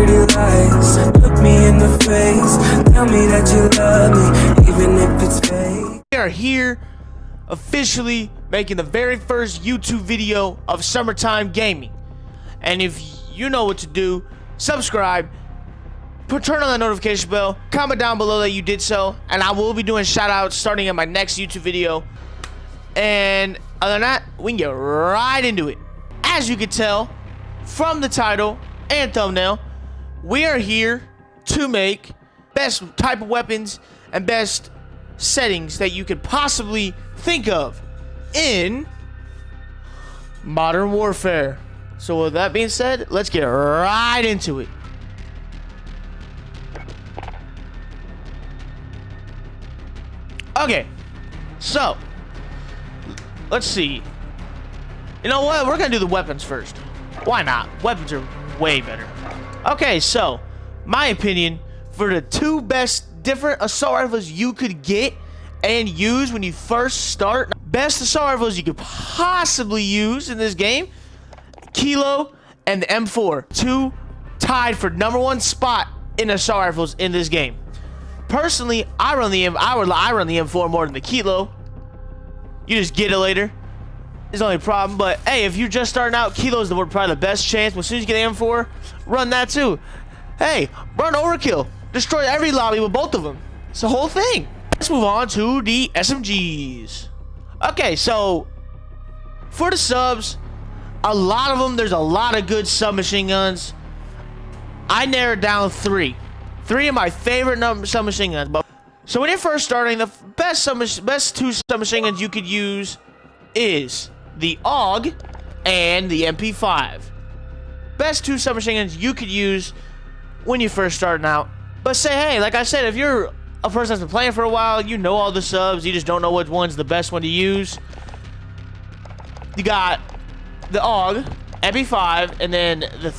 pretty lies. Look me in the face, tell me that you love me, even if it's fake. We are here officially making the very first YouTube video of summertime gaming. And if you know what to do, subscribe, turn on the notification bell, comment down below that you did so, and I will be doing shout outs starting in my next YouTube video. And other than that, we can get right into it. As you can tell from the title and thumbnail, we are here to make best type of weapons and best settings that you could possibly think of in Modern Warfare. So with that being said, let's get right into it. Okay, so let's see. You know what? We're gonna do the weapons first. Why not? Weapons are way better. Okay, so my opinion for the two best different assault rifles you could get and use when you first start. Best assault rifles you could possibly use in this game: Kilo and the M4. Two tied for #1 spot in assault rifles in this game. Personally, I run the M4 more than the Kilo. You just get it later. It's the only problem. But hey, if you're just starting out, Kilo's probably the best chance. But as soon as you get the M4, run that too. Hey, run overkill. Destroy every lobby with both of them. It's the whole thing. Let's move on to the SMGs. Okay, so for the subs, a lot of them, there's a lot of good submachine guns. I narrowed down three of my favorite submachine guns. But so when you're first starting, the best two submachine guns you could use is the AUG and the MP5. Best two submachine guns you could use when you're first starting out. But say, hey, like I said, if you're a person that's been playing for a while, you know all the subs, you just don't know which one's the best one to use. You got the AUG, MP5, and then the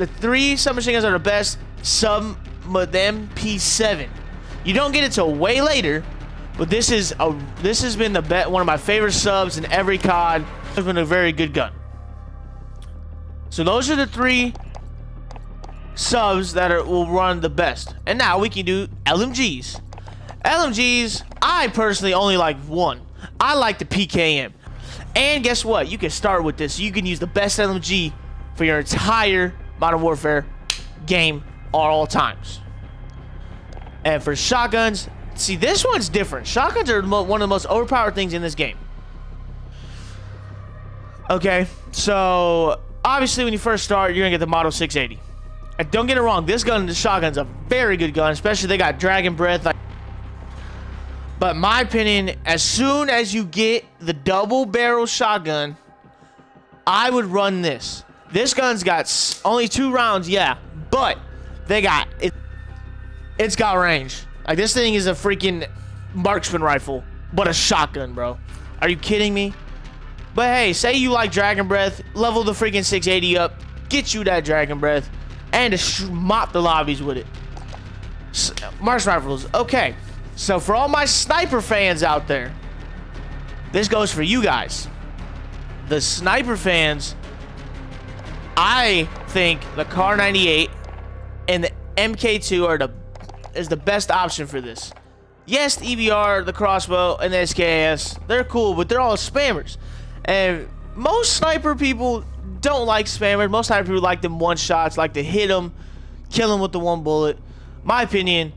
three submachine guns that are the best, some of them MP7. You don't get it till way later, but this has been one of my favorite subs in every COD. It's been a very good gun. So those are the three subs that will run the best. And now we can do LMGs. LMGs, I personally only like one. I like the PKM. And guess what? You can start with this. You can use the best LMG for your entire Modern Warfare game all times. And for shotguns, see, this one's different. Shotguns are one of the most overpowered things in this game. Okay, so obviously when you first start, you're gonna get the Model 680. And don't get it wrong, this shotgun's a very good gun, especially they got Dragon Breath. But my opinion, as soon as you get the double barrel shotgun, I would run this. This gun's got only 2 rounds, yeah, but it's got range. Like, this thing is a freaking marksman rifle, but a shotgun, bro. Are you kidding me? But hey, say you like Dragon Breath, level the freaking 680 up, get you that Dragon Breath, and to mop the lobbies with it. Marksman rifles, okay. So for all my sniper fans out there, this goes for you guys. The sniper fans, I think the Kar 98 and the MK2 is the best option for this. Yes, the EBR, the crossbow, and the SKS, they're cool, but they're all spammers. And most sniper people don't like spammers. Most sniper people like them one shots, like to hit them, kill them with the one bullet. My opinion,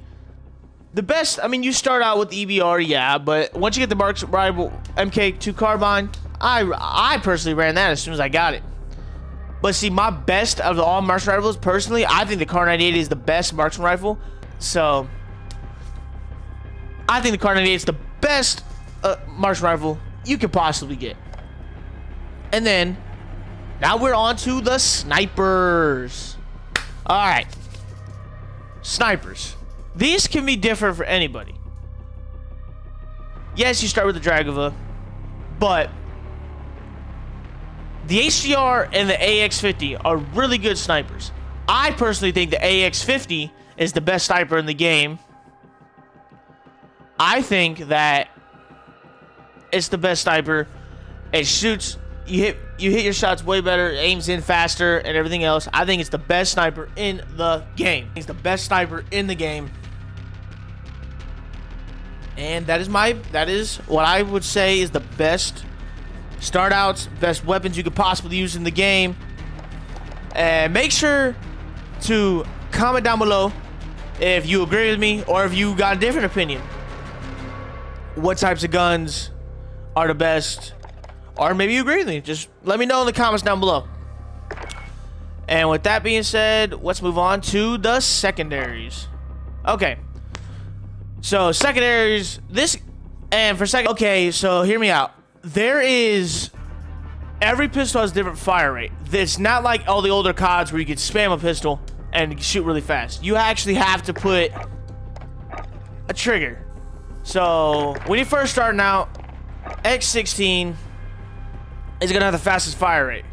the best, I mean, you start out with the EBR, yeah, but once you get the marksman rifle MK2 carbine, I personally ran that as soon as I got it. But see, my best of all marksman rifles, personally, I think the Kar 98 is the best marksman rifle. So I think the Kar 98 is the best marksman rifle you could possibly get. And then now we're on to the snipers. All right, snipers. These can be different for anybody. Yes, you start with the Dragova, but the HDR and the AX50 are really good snipers. I personally think the AX50 is the best sniper in the game. I think that it's the best sniper. It shoots You hit your shots way better, aims in faster, and everything else. I think it's the best sniper in the game. It's the best sniper in the game. And that is what I would say is the best start outs, best weapons you could possibly use in the game. And make sure to comment down below if you agree with me or if you got a different opinion. What types of guns are the best? Or maybe you agree with me. Just let me know in the comments down below. And with that being said, let's move on to the secondaries. Okay. So secondaries, okay, so hear me out. Every pistol has a different fire rate. It's not like all the older CODs where you could spam a pistol and shoot really fast. You actually have to put a trigger. So when you're first starting out, X16 is gonna have the fastest fire rate.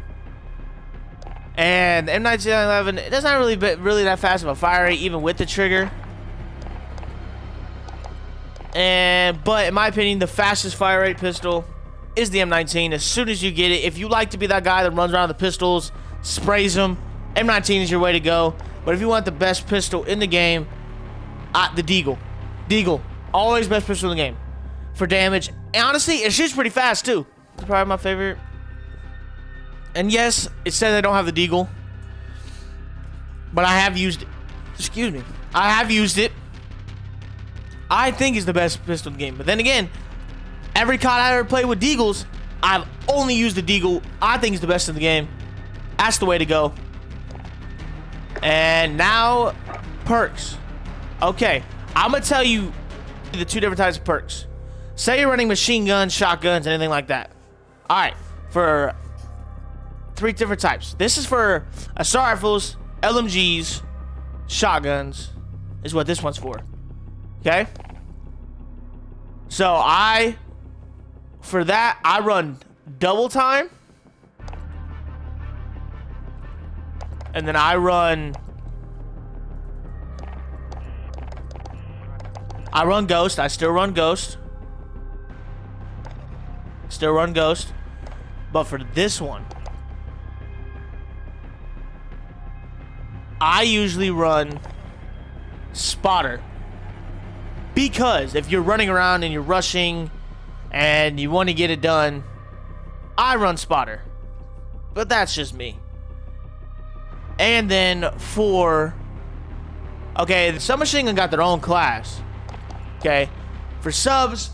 And the M1911, it doesn't have really that fast of a fire rate, even with the trigger. But in my opinion, the fastest fire rate pistol is the M19. As soon as you get it, if you like to be that guy that runs around with the pistols, sprays them, M19 is your way to go. But if you want the best pistol in the game, the Deagle. Deagle, always best pistol in the game for damage. And honestly, it shoots pretty fast too. It's probably my favorite. And yes, it says I don't have the Deagle, but I have used it. Excuse me. I have used it. I think it's the best pistol in the game. But then again, every COD I ever played with Deagles, I've only used the Deagle. I think it's the best in the game. That's the way to go. And now, perks. Okay, I'm going to tell you the two different types of perks. Say you're running machine guns, shotguns, anything like that. Alright, for 3 different types. This is for assault rifles, LMGs, shotguns, is what this one's for. Okay? So for that, I run double time. And then I run Ghost. I still run Ghost. Still run Ghost. But for this one, I usually run Spotter. Because if you're running around and you're rushing and you want to get it done, I run Spotter. But that's just me. And then okay, the submachine gun got their own class. Okay, for subs,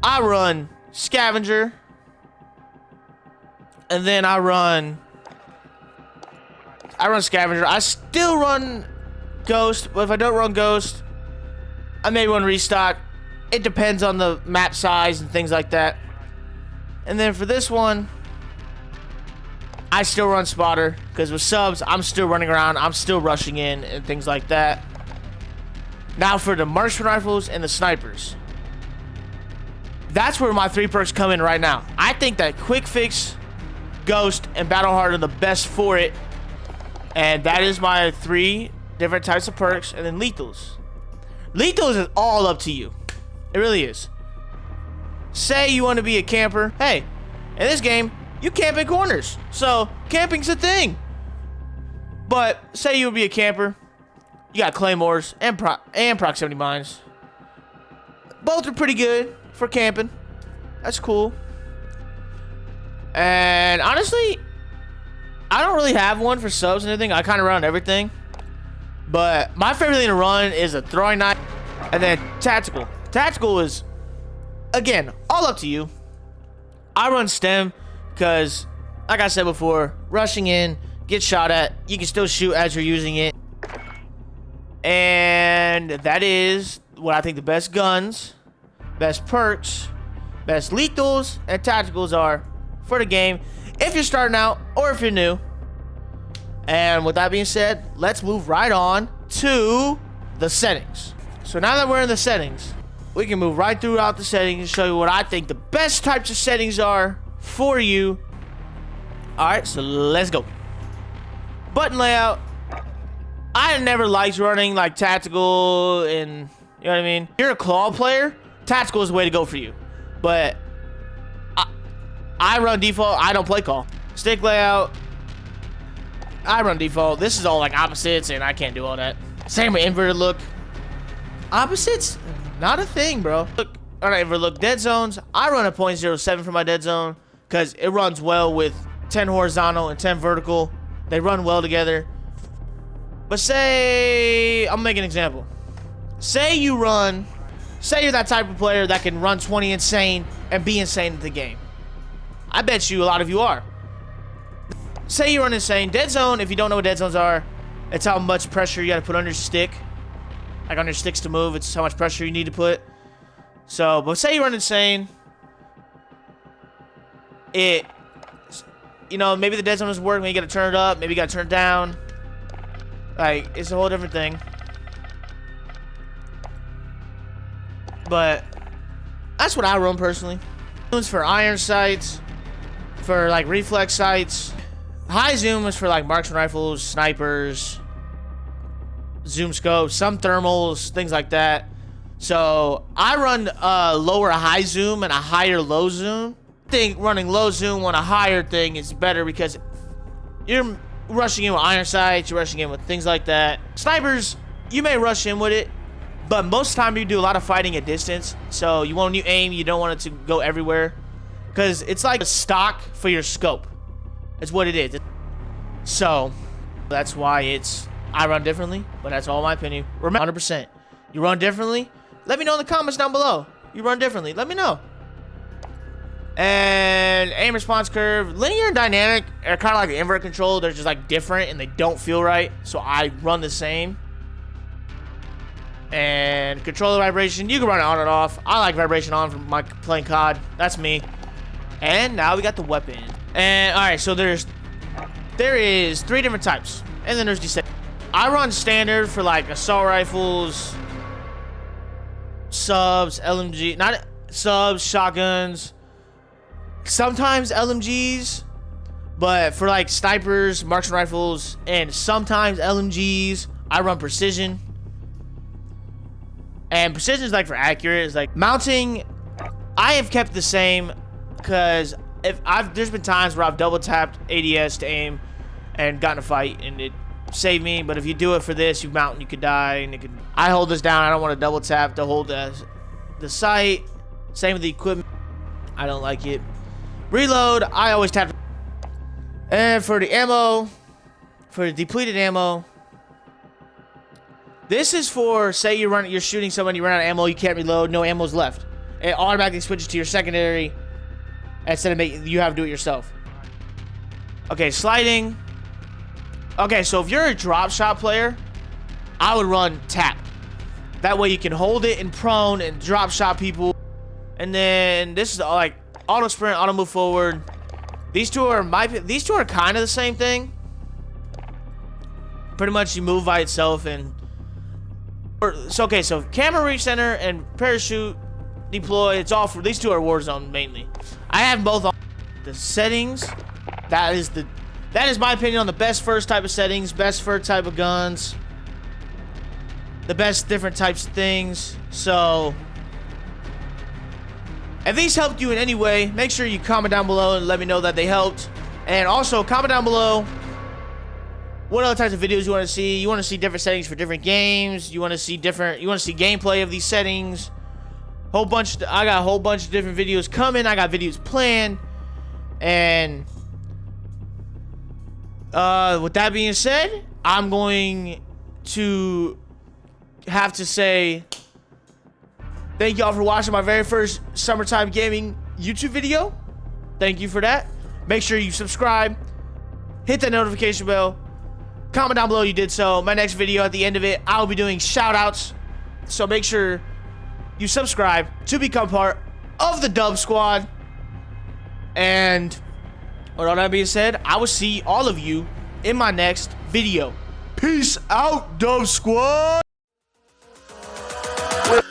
I run Scavenger. And then I run Scavenger. I still run Ghost, but if I don't run Ghost, I may run Restock. It depends on the map size and things like that. And then for this one, I still run Spotter, because with subs, I'm still running around, I'm still rushing in and things like that. Now for the marksman rifles and the snipers, that's where my 3 perks come in right now. I think that Quick Fix, Ghost, and Battle Hard are the best for it. And that is my 3 different types of perks. And then lethals. Lethals is all up to you. It really is. Say you want to be a camper. Hey, in this game, you camp in corners. So, camping's a thing. But, say you would be a camper. You got claymores and proximity mines. Both are pretty good for camping. That's cool. And, honestly, I don't really have one for subs and anything. I kind of run everything. But, my favorite thing to run is a throwing knife. And then, tactical. Tactical is, again, all up to you. I run stem. Because, like I said before, rushing in, get shot at, you can still shoot as you're using it. And that is what I think the best guns, best perks, best lethals, and tacticals are for the game. If you're starting out, or if you're new. And with that being said, let's move right on to the settings. So now that we're in the settings, we can move right throughout the settings and show you what I think the best types of settings are for you. Alright, so let's go. Button layout. I never liked running like tactical and, you know what I mean? If you're a claw player, tactical is the way to go for you. But I run default. I don't play call. Stick layout. I run default. This is all like opposites, and I can't do all that. Same with inverted look. Opposites, not a thing, bro. Look, all right, inverted look. Dead zones. I run a .07 for my dead zone because it runs well with 10 horizontal and 10 vertical. They run well together. But say, I'm making an example. Say you're that type of player that can run 20 insane and be insane at the game. I bet you a lot of you are. Say you run insane. Dead zone, if you don't know what dead zones are, it's how much pressure you got to put on your stick. Like on your sticks to move, it's how much pressure you need to put. So, but say you run insane. You know, maybe the dead zone doesn't work. Maybe you got to turn it up. Maybe you got to turn it down. Like, it's a whole different thing. But that's what I run personally. For iron sights, for like reflex sights. High zoom is for like marksman rifles, snipers, zoom scopes, some thermals, things like that. So I run a lower high zoom and a higher low zoom. I think running low zoom on a higher thing is better because you're rushing in with iron sights, you're rushing in with things like that. Snipers, you may rush in with it, but most of the time you do a lot of fighting at distance. So when you aim, you don't want it to go everywhere because it's like a stock for your scope. It's what it is. So that's why I run differently, but that's all my opinion. Remember, 100%. You run differently? Let me know in the comments down below. You run differently. Let me know. And aim response curve. Linear and dynamic are kind of like the invert control. They're just like different and they don't feel right. So I run the same. And controller vibration. You can run it on and off. I like vibration on for my playing COD. That's me. And now we got the weapon. And alright, so there is 3 different types. And then there's these. I run standard for like assault rifles, subs, LMG, not subs, shotguns, sometimes LMGs, but for like snipers, marksman rifles, and sometimes LMGs, I run precision. And precision is like for accurate. It's like mounting. I have kept the same because there's been times where I've double tapped ADS to aim and gotten a fight and it saved me. But if you do it for this, you mount and you could die. And I hold this down. I don't want to double tap to hold the sight. Same with the equipment. I don't like it. Reload. I always tap. And for the ammo, for the depleted ammo, this is for say you're shooting someone, you run out of ammo, you can't reload, no ammo's left. It automatically switches to your secondary instead of making you have to do it yourself. Okay, sliding. Okay, so if you're a drop shot player, I would run tap. That way you can hold it in prone and drop shot people. And then this is like auto sprint, auto move forward. These two are kind of the same thing. Pretty much you move by itself and so okay, so camera reach center and parachute deploy, it's all for these two are Warzone mainly. I have both on the settings. That is my opinion on the best first type of settings, best first type of guns, the best different types of things. So if these helped you in any way, make sure you comment down below and let me know that they helped. And also comment down below what other types of videos you want to see. You want to see different settings for different games. You want to see gameplay of these settings. I got a whole bunch of different videos coming. I got videos planned. And with that being said, I'm going to have to say thank y'all for watching my very first summertime gaming YouTube video. Thank you for that. Make sure you subscribe, hit that notification bell, comment down below you did so. My next video, at the end of it, I'll be doing shout outs, so make sure you subscribe to become part of the Dub Squad. And with all that being said, I will see all of you in my next video. Peace out, Dub Squad. With